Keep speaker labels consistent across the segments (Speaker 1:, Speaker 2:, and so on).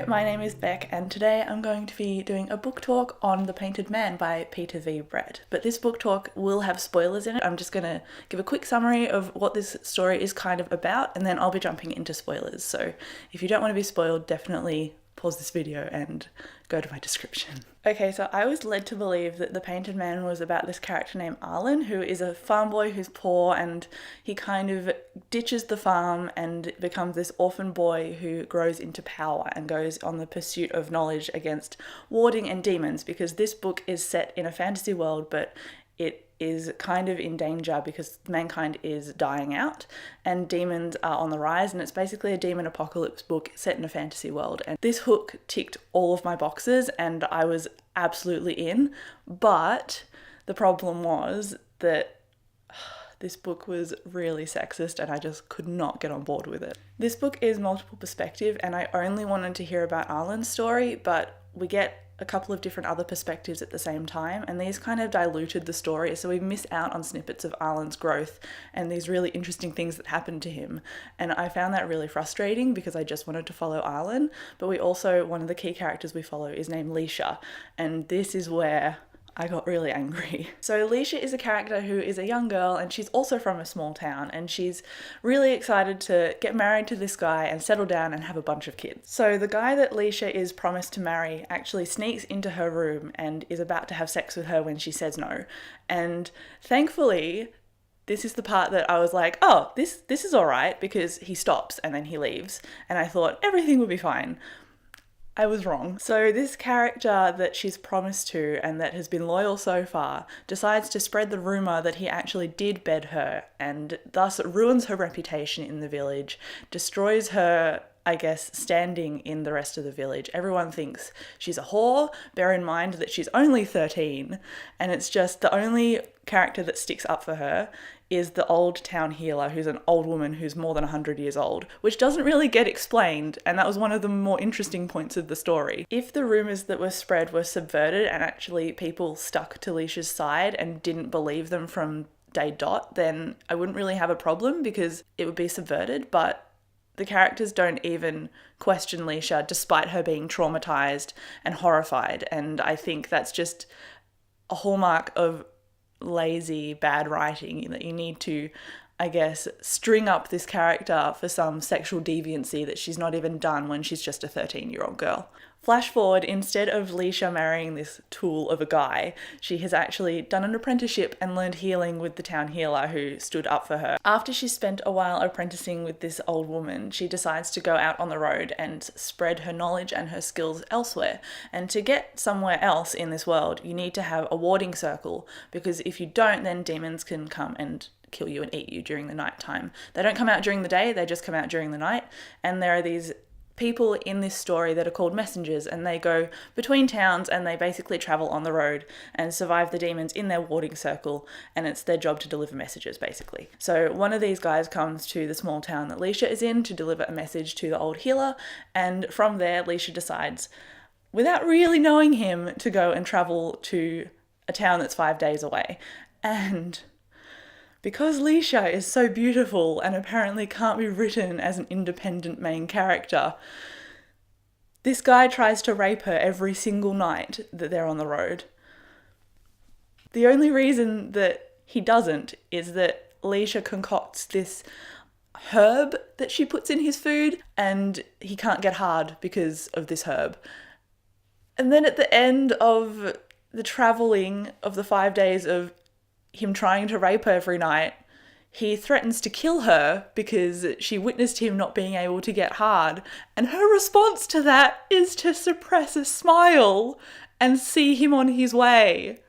Speaker 1: Hello, my name is Beck and today I'm going to be doing a book talk on The Painted Man by Peter V. Brett. But this book talk will have spoilers in it. I'm just going to give a quick summary of what this story is kind of about and then I'll be jumping into spoilers. So if you don't want to be spoiled, definitely pause this video and go to my description. Okay, so I was led to believe that The Painted Man was about this character named Arlen, who is a farm boy who's poor, and he kind of ditches the farm and becomes this orphan boy who grows into power and goes on the pursuit of knowledge against warding and demons, because this book is set in a fantasy world, but it is kind of in danger because mankind is dying out and demons are on the rise, and it's basically a demon apocalypse book set in a fantasy world. And this hook ticked all of my boxes and I was absolutely in, but the problem was that this book was really sexist and I just could not get on board with it. This book is multiple perspective and I only wanted to hear about Arlen's story, but we get a couple of different other perspectives at the same time, and these kind of diluted the story, so we miss out on snippets of Arlen's growth and these really interesting things that happened to him. And I found that really frustrating because I just wanted to follow Arlen, but we also, one of the key characters we follow is named Leisha, and this is where I got really angry. So Leisha is a character who is a young girl and she's also from a small town, and she's really excited to get married to this guy and settle down and have a bunch of kids. So the guy that Leisha is promised to marry actually sneaks into her room and is about to have sex with her when she says no. And thankfully, this is the part that I was like, oh, this is all right, because he stops and then he leaves. And I thought everything would be fine. I was wrong. So this character that she's promised to and that has been loyal so far decides to spread the rumour that he actually did bed her, and thus ruins her reputation in the village, destroys her, I guess, standing in the rest of the village. Everyone thinks she's a whore. Bear in mind that she's only 13, and it's just the only character that sticks up for her is the old town healer, who's an old woman who's more than 100 years old, which doesn't really get explained, and that was one of the more interesting points of the story. If the rumours that were spread were subverted and actually people stuck to Leisha's side and didn't believe them from day dot, then I wouldn't really have a problem because it would be subverted, but the characters don't even question Leisha despite her being traumatised and horrified, and I think that's just a hallmark of lazy, bad writing, that you need to, I guess, string up this character for some sexual deviancy that she's not even done when she's just a 13-year-old girl. Flash forward, instead of Leisha marrying this tool of a guy, she has actually done an apprenticeship and learned healing with the town healer who stood up for her. After she spent a while apprenticing with this old woman, she decides to go out on the road and spread her knowledge and her skills elsewhere. And to get somewhere else in this world, you need to have a warding circle, because if you don't, then demons can come and kill you and eat you during the night time. They don't come out during the day, they just come out during the night. And there are these people in this story that are called messengers, and they go between towns and they basically travel on the road and survive the demons in their warding circle, and it's their job to deliver messages basically. So one of these guys comes to the small town that Leisha is in to deliver a message to the old healer, and from there Leisha decides, without really knowing him, to go and travel to a town that's 5 days away. And because Leisha is so beautiful and apparently can't be written as an independent main character, this guy tries to rape her every single night that they're on the road. The only reason that he doesn't is that Leisha concocts this herb that she puts in his food, and he can't get hard because of this herb. And then at the end of the travelling of the 5 days of him trying to rape her every night, he threatens to kill her because she witnessed him not being able to get hard. And her response to that is to suppress a smile and see him on his way.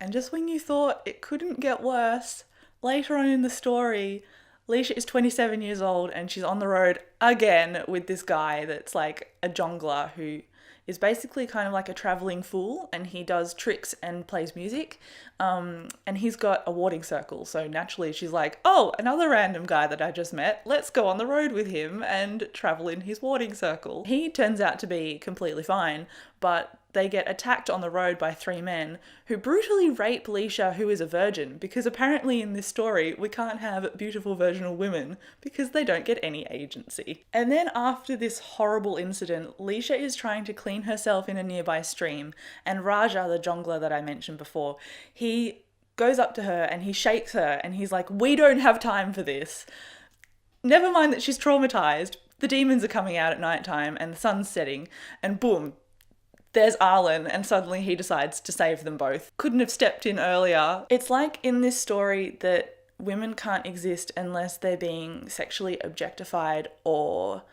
Speaker 1: And just when you thought it couldn't get worse, later on in the story, Leisha is 27 years old and she's on the road again with this guy that's like a jongler who is basically kind of like a traveling fool, and he does tricks and plays music, and he's got a warding circle, so naturally she's like, oh, another random guy that I just met, let's go on the road with him and travel in his warding circle. He turns out to be completely fine, but they get attacked on the road by 3 men who brutally rape Leisha, who is a virgin, because apparently in this story we can't have beautiful virginal women because they don't get any agency. And then after this horrible incident, Leisha is trying to clean herself in a nearby stream, and Raja, the jongler that I mentioned before, he goes up to her and he shakes her and he's like, "We don't have time for this." Never mind that she's traumatized, the demons are coming out at nighttime and the sun's setting, and boom, there's Arlen, and suddenly he decides to save them both. Couldn't have stepped in earlier. It's like in this story that women can't exist unless they're being sexually objectified or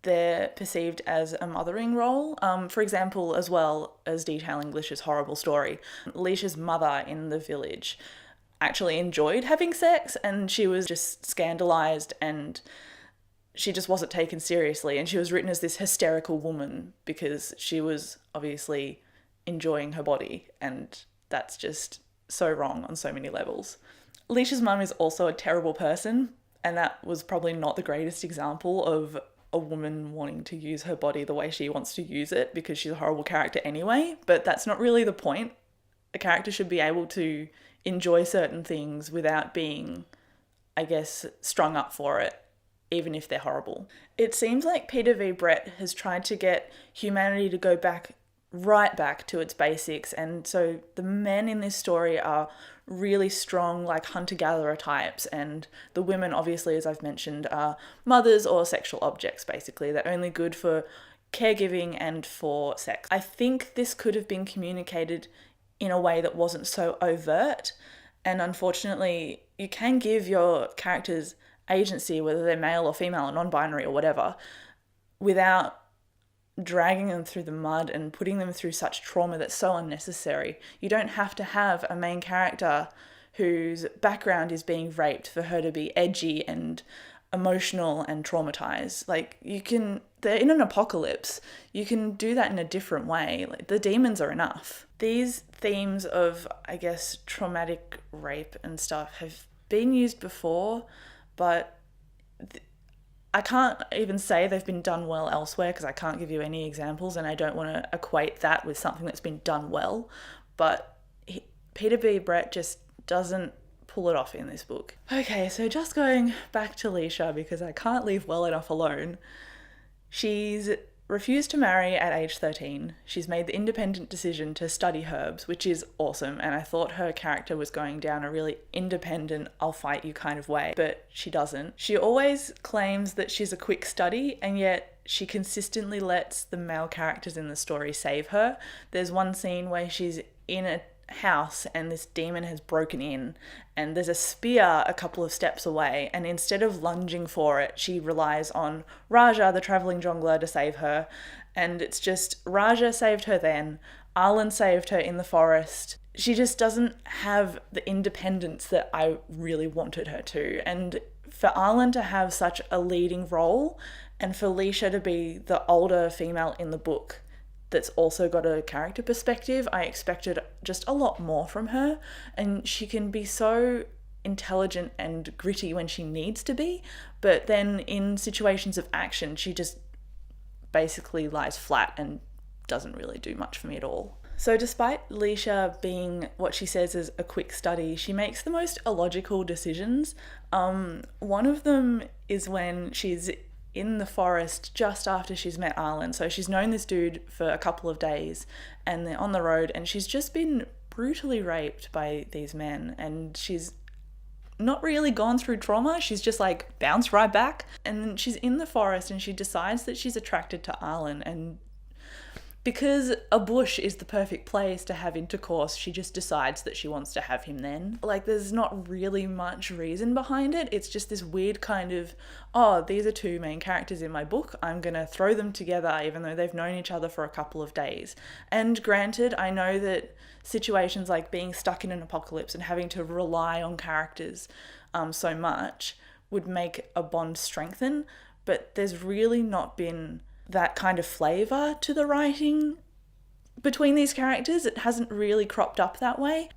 Speaker 1: they're perceived as a mothering role. For example, as well as detailing Leisha's horrible story, Leisha's mother in the village actually enjoyed having sex and she was just scandalized and she just wasn't taken seriously, and she was written as this hysterical woman because she was obviously enjoying her body, and that's just so wrong on so many levels. Leisha's mum is also a terrible person, and that was probably not the greatest example of a woman wanting to use her body the way she wants to use it because she's a horrible character anyway, but that's not really the point. A character should be able to enjoy certain things without being, I guess, strung up for it, even if they're horrible. It seems like Peter V. Brett has tried to get humanity to go right back to its basics, and so the men in this story are really strong, like hunter-gatherer types, and the women, obviously, as I've mentioned, are mothers or sexual objects, basically. They're only good for caregiving and for sex. I think this could have been communicated in a way that wasn't so overt, and unfortunately, you can give your characters agency, whether they're male or female or non-binary or whatever, without dragging them through the mud and putting them through such trauma that's so unnecessary. You don't have to have a main character whose background is being raped for her to be edgy and emotional and traumatized. Like, they're in an apocalypse. You can do that in a different way. Like, the demons are enough. These themes of, I guess, traumatic rape and stuff have been used before, but I can't even say they've been done well elsewhere because I can't give you any examples, and I don't want to equate that with something that's been done well. But Peter B. Brett just doesn't pull it off in this book. Okay, so just going back to Leisha because I can't leave well enough alone. She's refused to marry at age 13. She's made the independent decision to study herbs, which is awesome, and I thought her character was going down a really independent, I'll fight you kind of way, but she doesn't. She always claims that she's a quick study, and yet she consistently lets the male characters in the story save her. There's one scene where she's in a house and this demon has broken in and there's a spear a couple of steps away, and instead of lunging for it, she relies on Raja, the travelling jongler, to save her. And it's just, Raja saved her then, Arlen saved her in the forest. She just doesn't have the independence that I really wanted her to. And for Arlen to have such a leading role, and for Leisha to be the older female in the book that's also got a character perspective, I expected just a lot more from her. And she can be so intelligent and gritty when she needs to be, but then in situations of action, she just basically lies flat and doesn't really do much for me at all. So despite Leisha being what she says is a quick study, she makes the most illogical decisions. One of them is when she's in the forest just after she's met Arlen. So she's known this dude for a couple of days and they're on the road and she's just been brutally raped by these men, and she's not really gone through trauma. She's just like bounced right back. And then she's in the forest and she decides that she's attracted to Arlen, and because a bush is the perfect place to have intercourse, she just decides that she wants to have him then. Like, there's not really much reason behind it. It's just this weird kind of, oh, these are two main characters in my book, I'm gonna throw them together even though they've known each other for a couple of days. And granted, I know that situations like being stuck in an apocalypse and having to rely on characters so much would make a bond strengthen, but there's really not been that kind of flavour to the writing between these characters. It hasn't really cropped up that way.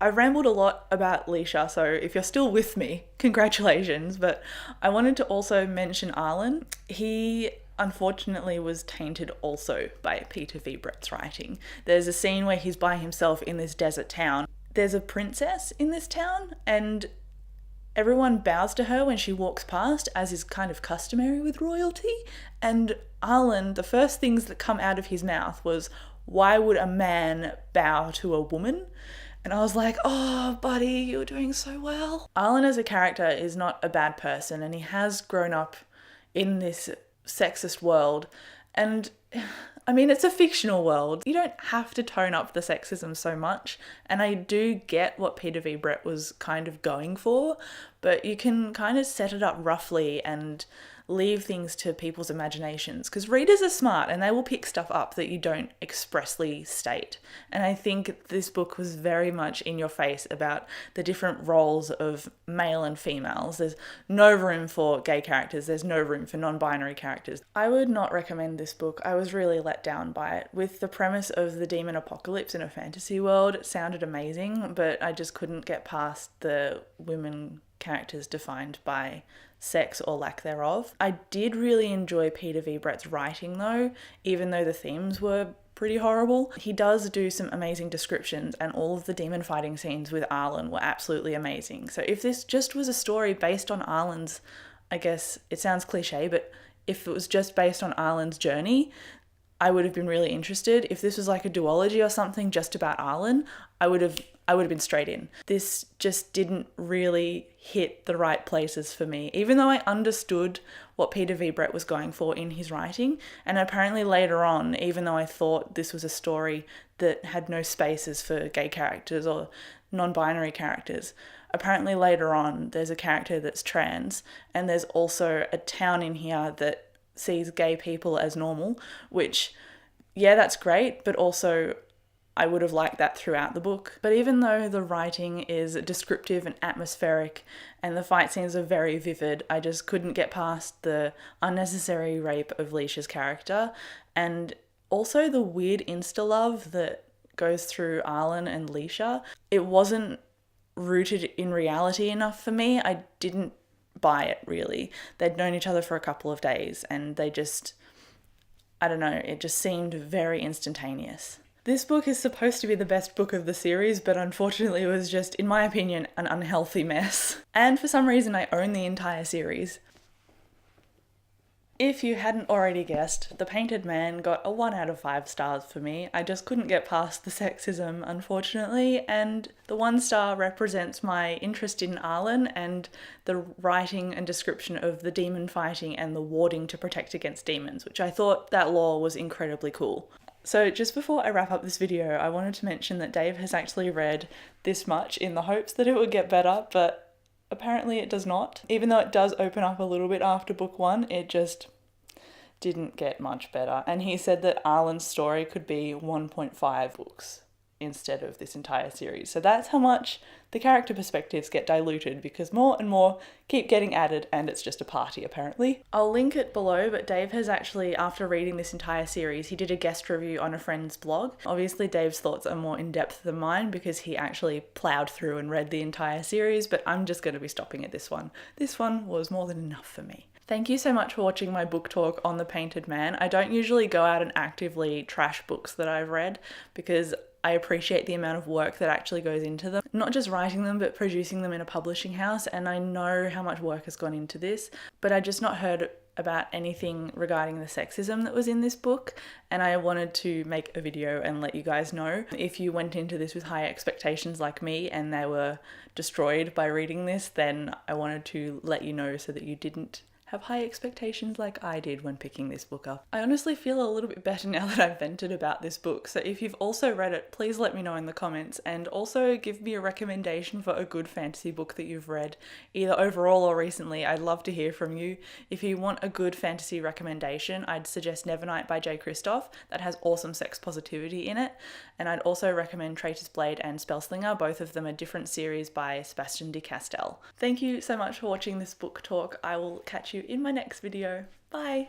Speaker 1: I rambled a lot about Leisha, so if you're still with me, congratulations, but I wanted to also mention Arlen. He unfortunately was tainted also by Peter V. Brett's writing. There's a scene where he's by himself in this desert town. There's a princess in this town, and everyone bows to her when she walks past, as is kind of customary with royalty. And Arlen, the first things that come out of his mouth was, "Why would a man bow to a woman?" And I was like, oh, buddy, you're doing so well. Arlen as a character is not a bad person, and he has grown up in this sexist world. And I mean, it's a fictional world. You don't have to tone up the sexism so much. And I do get what Peter V. Brett was kind of going for, but you can kind of set it up roughly and leave things to people's imaginations, because readers are smart and they will pick stuff up that you don't expressly state. And I think this book was very much in your face about the different roles of male and females. There's no room for gay characters, there's no room for non-binary characters. I would not recommend this book. I was really let down by it. With the premise of the demon apocalypse in a fantasy world, it sounded amazing, but I just couldn't get past the women characters defined by sex or lack thereof. I did really enjoy Peter V. Brett's writing though, even though the themes were pretty horrible. He does do some amazing descriptions, and all of the demon fighting scenes with Arlen were absolutely amazing. So if this just was a story based on Arlen's, I guess it sounds cliche, but if it was just based on Arlen's journey, I would have been really interested. If this was like a duology or something just about Arlen, I would have been straight in. This just didn't really hit the right places for me, even though I understood what Peter V. Brett was going for in his writing. And apparently later on, even though I thought this was a story that had no spaces for gay characters or non-binary characters, apparently later on there's a character that's trans, and there's also a town in here that sees gay people as normal, which, yeah, that's great, but also I would have liked that throughout the book. But even though the writing is descriptive and atmospheric and the fight scenes are very vivid, I just couldn't get past the unnecessary rape of Leisha's character, and also the weird insta-love that goes through Arlen and Leisha. It wasn't rooted in reality enough for me. I didn't buy it, really. They'd known each other for a couple of days, and they just, I don't know, it just seemed very instantaneous. This book is supposed to be the best book of the series, but unfortunately it was just, in my opinion, an unhealthy mess. And for some reason I own the entire series. If you hadn't already guessed, The Painted Man got a 1 out of 5 stars for me. I just couldn't get past the sexism, unfortunately, and the 1 star represents my interest in Arlen and the writing and description of the demon fighting and the warding to protect against demons, which I thought that lore was incredibly cool. So just before I wrap up this video, I wanted to mention that Dave has actually read this much in the hopes that it would get better, but apparently it does not. Even though it does open up a little bit after book 1, it just didn't get much better. And he said that Arlen's story could be 1.5 books instead of this entire series. So that's how much the character perspectives get diluted, because more and more keep getting added, and it's just a party apparently. I'll link it below, but Dave has actually, after reading this entire series, he did a guest review on a friend's blog. Obviously Dave's thoughts are more in depth than mine because he actually ploughed through and read the entire series, but I'm just going to be stopping at this one. This one was more than enough for me. Thank you so much for watching my book talk on The Painted Man. I don't usually go out and actively trash books that I've read because I appreciate the amount of work that actually goes into them. Not just writing them, but producing them in a publishing house, and I know how much work has gone into this, but I just not heard about anything regarding the sexism that was in this book, and I wanted to make a video and let you guys know. If you went into this with high expectations like me and they were destroyed by reading this, then I wanted to let you know so that you didn't have high expectations like I did when picking this book up. I honestly feel a little bit better now that I've vented about this book, so if you've also read it, please let me know in the comments, and also give me a recommendation for a good fantasy book that you've read, either overall or recently. I'd love to hear from you. If you want a good fantasy recommendation, I'd suggest Nevernight by J. Kristoff. That has awesome sex positivity in it. And I'd also recommend Traitor's Blade and Spellslinger. Both of them are different series by Sebastian de Castell. Thank you so much for watching this book talk. I will catch you in my next video. Bye!